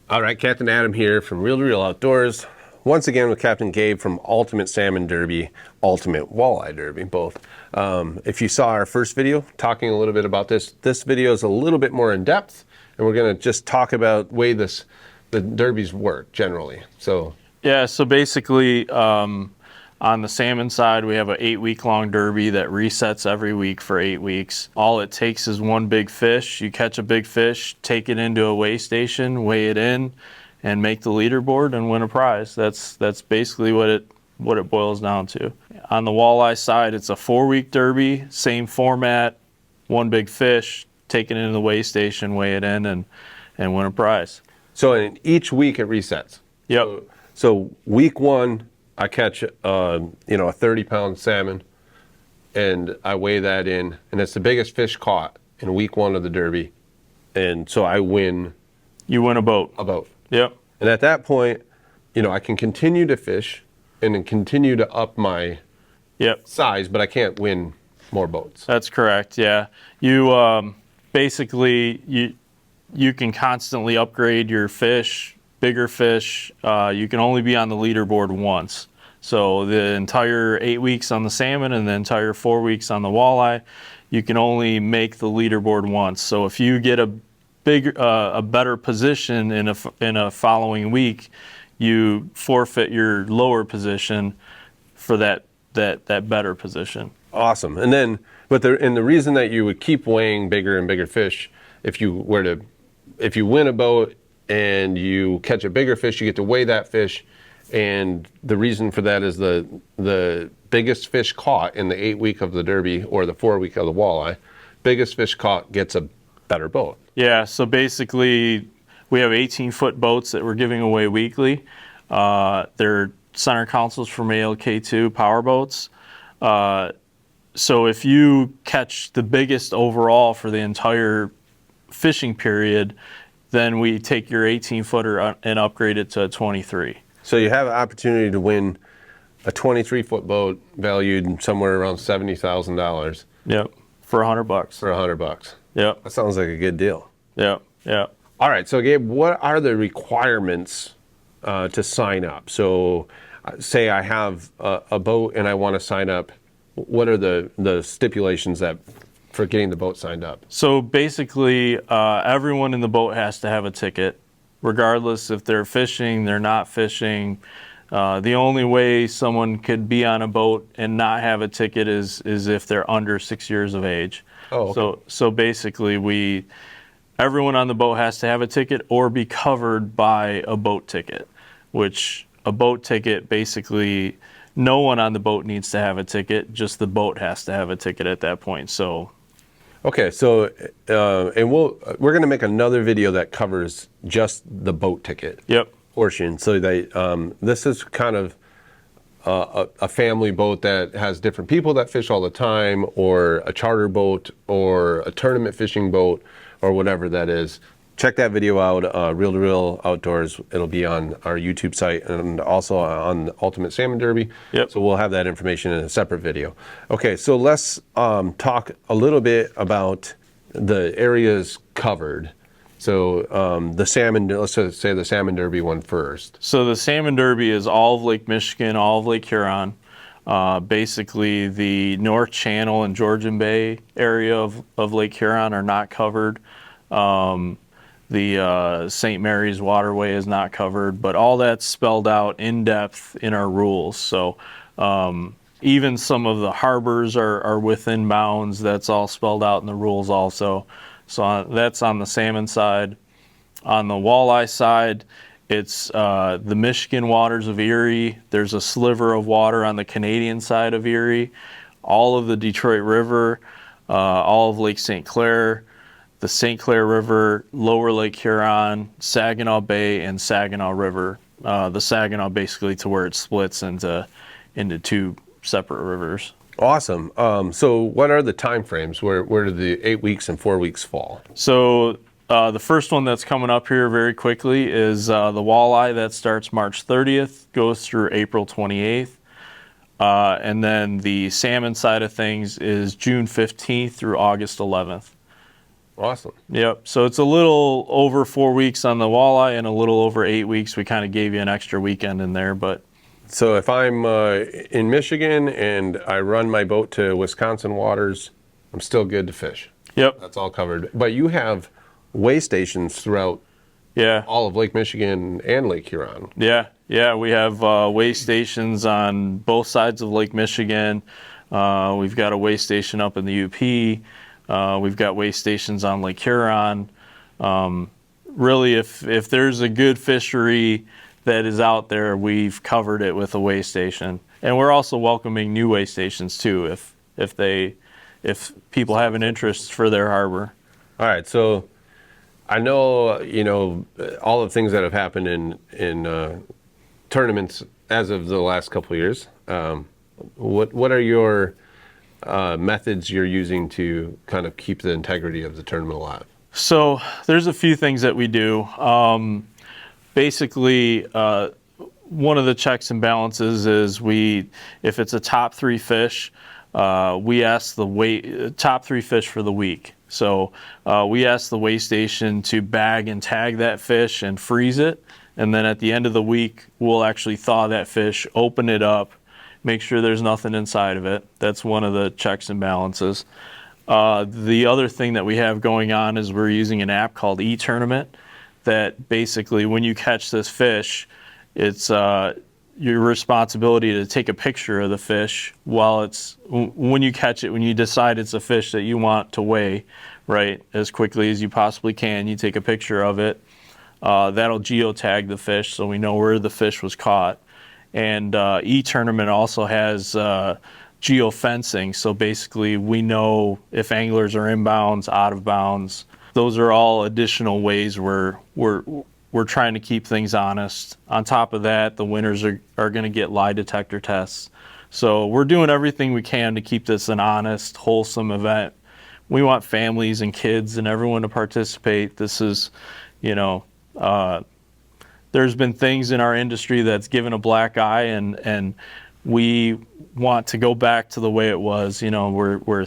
All right, Captain Adam here from Reel to Reel Outdoors. Once again with Captain Gabe from Ultimate Salmon Derby, Ultimate Walleye Derby, both. If you saw our first video talking a little bit about this video is a little bit more in depth, and we're going to just talk about the way the derbies work generally. So yeah, so basically on the salmon side, we have an 8-week-long derby that resets every week for 8 weeks. All it takes is one big fish. You catch a big fish, take it into a weigh station, weigh it in, and make the leaderboard and win a prize. That's basically what it boils down to. On the walleye side, it's a 4-week derby, same format, one big fish, take it into the weigh station, weigh it in, and win a prize. So in each week it resets. Yep. So week one, I catch a 30-pound salmon, and I weigh that in, and it's the biggest fish caught in week one of the derby, and so I win. You win a boat. A boat. Yep. And at that point, I can continue to fish and then continue to up my size, but I can't win more boats. That's correct. Yeah. You basically you can constantly upgrade your fish. Bigger fish, you can only be on the leaderboard once. So the entire 8 weeks on the salmon and the entire 4 weeks on the walleye, you can only make the leaderboard once. So if you get a better position in a following week, you forfeit your lower position for that better position. Awesome. And then, the reason that you would keep weighing bigger and bigger fish, if you win a boat and you catch a bigger fish, you get to weigh that fish, and the reason for that is the biggest fish caught in the 8 week of the derby or the 4 week of the walleye, biggest fish caught gets a better boat. Yeah, so basically we have 18-foot boats that we're giving away weekly. They're center consoles from ALK2 power boats. So if you catch the biggest overall for the entire fishing period, then we take your 18-footer and upgrade it to a 23. So you have an opportunity to win a 23-foot boat valued somewhere around $70,000. Yep, for $100. For $100. Yep. That sounds like a good deal. Yep, yep. All right, so Gabe, what are the requirements to sign up? So say I have a boat and I want to sign up. What are the stipulations for getting the boat signed up? So basically, everyone in the boat has to have a ticket, regardless if they're fishing, they're not fishing. The only way someone could be on a boat and not have a ticket is if they're under 6 years of age. Oh, okay. So basically, everyone on the boat has to have a ticket or be covered by a boat ticket, which a boat ticket basically, no one on the boat needs to have a ticket, just the boat has to have a ticket at that point. So. Okay, so and we're going to make another video that covers just the boat ticket portion. So this is kind of a family boat that has different people that fish all the time, or a charter boat, or a tournament fishing boat, or whatever that is. Check that video out, Reel to Reel Outdoors. It'll be on our YouTube site and also on the Ultimate Salmon Derby. Yep. So we'll have that information in a separate video. Okay, so let's talk a little bit about the areas covered. So the salmon, let's just say the Salmon Derby one first. So the Salmon Derby is all of Lake Michigan, all of Lake Huron. Basically, the North Channel and Georgian Bay area of Lake Huron are not covered. The St. Mary's waterway is not covered, but all that's spelled out in depth in our rules. So even some of the harbors are within bounds. That's all spelled out in the rules also. So that's on the salmon side. On the walleye side, it's the Michigan waters of Erie. There's a sliver of water on the Canadian side of Erie. All of the Detroit River, all of Lake St. Clair, the St. Clair River, Lower Lake Huron, Saginaw Bay, and Saginaw River. The Saginaw basically to where it splits into two separate rivers. Awesome. So what are the time frames? Where do the 8 weeks and 4 weeks fall? So the first one that's coming up here very quickly is the walleye. That starts March 30th, goes through April 28th. And then the salmon side of things is June 15th through August 11th. Awesome. Yep. So it's a little over 4 weeks on the walleye and a little over 8 weeks. We kind of gave you an extra weekend in there, but. So if I'm in Michigan and I run my boat to Wisconsin waters, I'm still good to fish. Yep. That's all covered. But you have weigh stations throughout all of Lake Michigan and Lake Huron. Yeah. Yeah. We have weigh stations on both sides of Lake Michigan. We've got a weigh station up in the UP. We've got weigh stations on Lake Huron. Really, if there's a good fishery that is out there, we've covered it with a weigh station. And we're also welcoming new weigh stations too, if people have an interest for their harbor. All right, so I know, all the things that have happened in tournaments as of the last couple of years. What are your methods you're using to kind of keep the integrity of the tournament alive? So there's a few things that we do. Basically, one of the checks and balances is if it's a top 3 fish, we ask the top 3 fish for the week. So we ask the weigh station to bag and tag that fish and freeze it. And then at the end of the week, we'll actually thaw that fish, open it up, make sure there's nothing inside of it. That's one of the checks and balances. The other thing that we have going on is we're using an app called eTournament that basically when you catch this fish, it's your responsibility to take a picture of the fish when you catch it, when you decide it's a fish that you want to weigh, right, as quickly as you possibly can. You take a picture of it. That'll geotag the fish so we know where the fish was caught. And eTournament also has geofencing, so basically we know if anglers are inbounds, out of bounds. Those are all additional ways we're trying to keep things honest. On top of that, the winners are going to get lie detector tests. So we're doing everything we can to keep this an honest, wholesome event. We want families and kids and everyone to participate. This is, there's been things in our industry that's given a black eye, and we want to go back to the way it was, where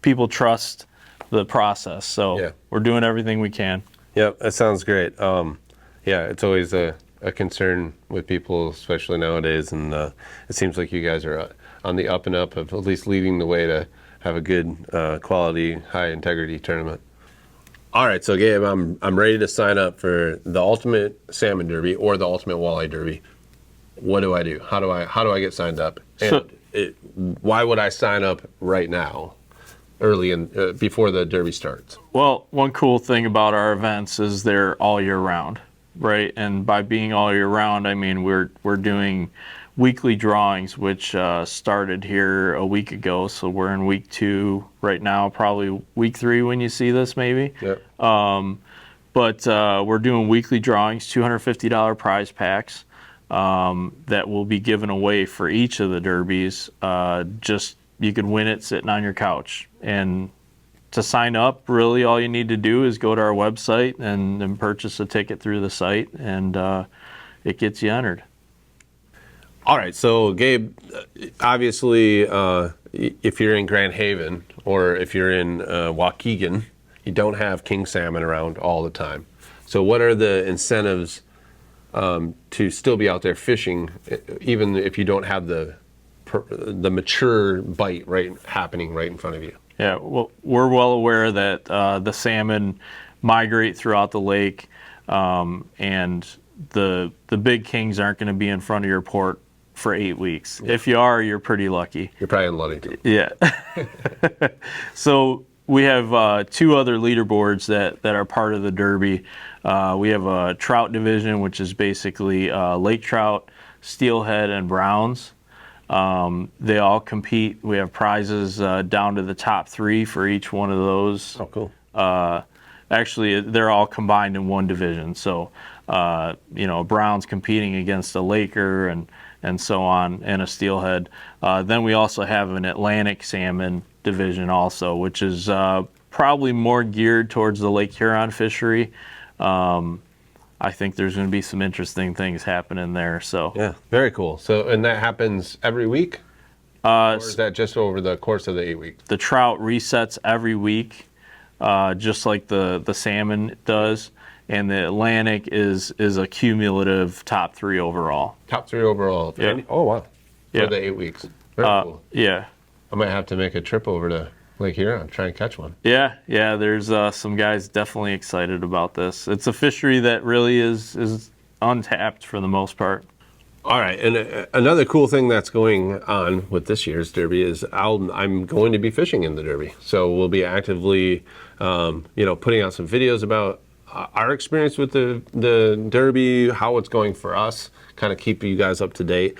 people trust the process. So we're doing everything we can. Yep, that sounds great. It's always a concern with people, especially nowadays, and it seems like you guys are on the up and up of at least leading the way to have a good quality, high integrity tournament. All right, so Gabe, I'm ready to sign up for the Ultimate Salmon Derby or the Ultimate Walleye Derby. What do I do? How do I get signed up? And why would I sign up right now, early before the Derby starts? Well, one cool thing about our events is they're all year round, right? And by being all year round, I mean we're doing weekly drawings, which started here a week ago. So we're in week 2 right now, probably week 3 when you see this, maybe. Yep. But we're doing weekly drawings, $250 prize packs that will be given away for each of the derbies. You could win it sitting on your couch. And to sign up, really all you need to do is go to our website and purchase a ticket through the site, and it gets you entered. All right, so Gabe, obviously, if you're in Grand Haven or if you're in Waukegan, you don't have king salmon around all the time. So what are the incentives to still be out there fishing, even if you don't have the mature bite happening right in front of you? Yeah, well, we're well aware that the salmon migrate throughout the lake, and the big kings aren't going to be in front of your port for 8 weeks. Yeah. If you are, you're pretty lucky. You're probably in Ludington. Yeah. So we have 2 other leaderboards that are part of the Derby. We have a trout division, which is basically lake trout, steelhead, and browns. They all compete. We have prizes down to the top 3 for each one of those. Oh, cool. Actually, they're all combined in one division. So, Brown's competing against a Laker and so on, and a steelhead. Then we also have an Atlantic salmon division also, which is probably more geared towards the Lake Huron fishery. I think there's going to be some interesting things happening there. So yeah, very cool. So, and that happens every week? Or is that just over the course of the 8 weeks? The trout resets every week. just like the salmon does. And the Atlantic is a cumulative top 3 overall. Top 3 overall. Yeah. Oh, wow. Yeah. For the 8 weeks. Very cool. Yeah. I might have to make a trip over to Lake Huron, try and catch one. Yeah, there's some guys definitely excited about this. It's a fishery that really is untapped for the most part. All right, and another cool thing that's going on with this year's Derby is I'm going to be fishing in the Derby. So we'll be actively, putting out some videos about our experience with the Derby, how it's going for us, kind of keep you guys up to date.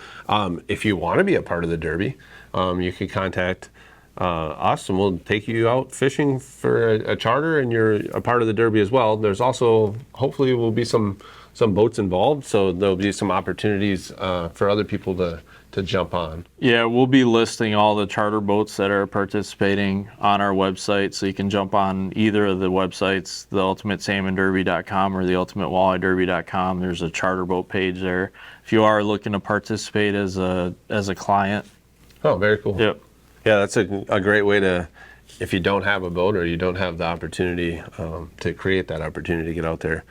If you want to be a part of the Derby, you can contact us and we'll take you out fishing for a charter, and you're a part of the Derby as well. There's also, hopefully, will be some boats involved, so there'll be some opportunities for other people to jump on. Yeah, we'll be listing all the charter boats that are participating on our website, so you can jump on either of the websites, the ultimatesalmonderby.com or the ultimatewalleyederby.com. There's a charter boat page there if you are looking to participate as a client. Oh, very cool. Yep. Yeah, that's a great way to, if you don't have a boat or you don't have the opportunity to create that opportunity to get out there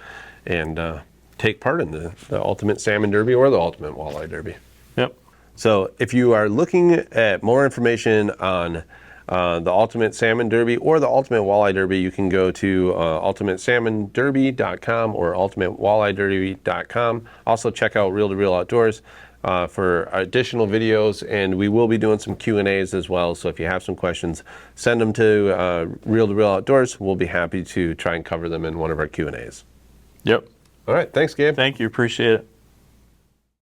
and take part in the Ultimate Salmon Derby or the Ultimate Walleye Derby. Yep. So if you are looking at more information on the Ultimate Salmon Derby or the Ultimate Walleye Derby, you can go to ultimatesalmonderby.com or ultimatewalleyederby.com. Also check out Reel to Reel Outdoors for additional videos, and we will be doing some Q&As as well. So if you have some questions, send them to Reel to Reel Outdoors. We'll be happy to try and cover them in one of our Q&As. Yep. All right. Thanks, Gabe. Thank you. Appreciate it.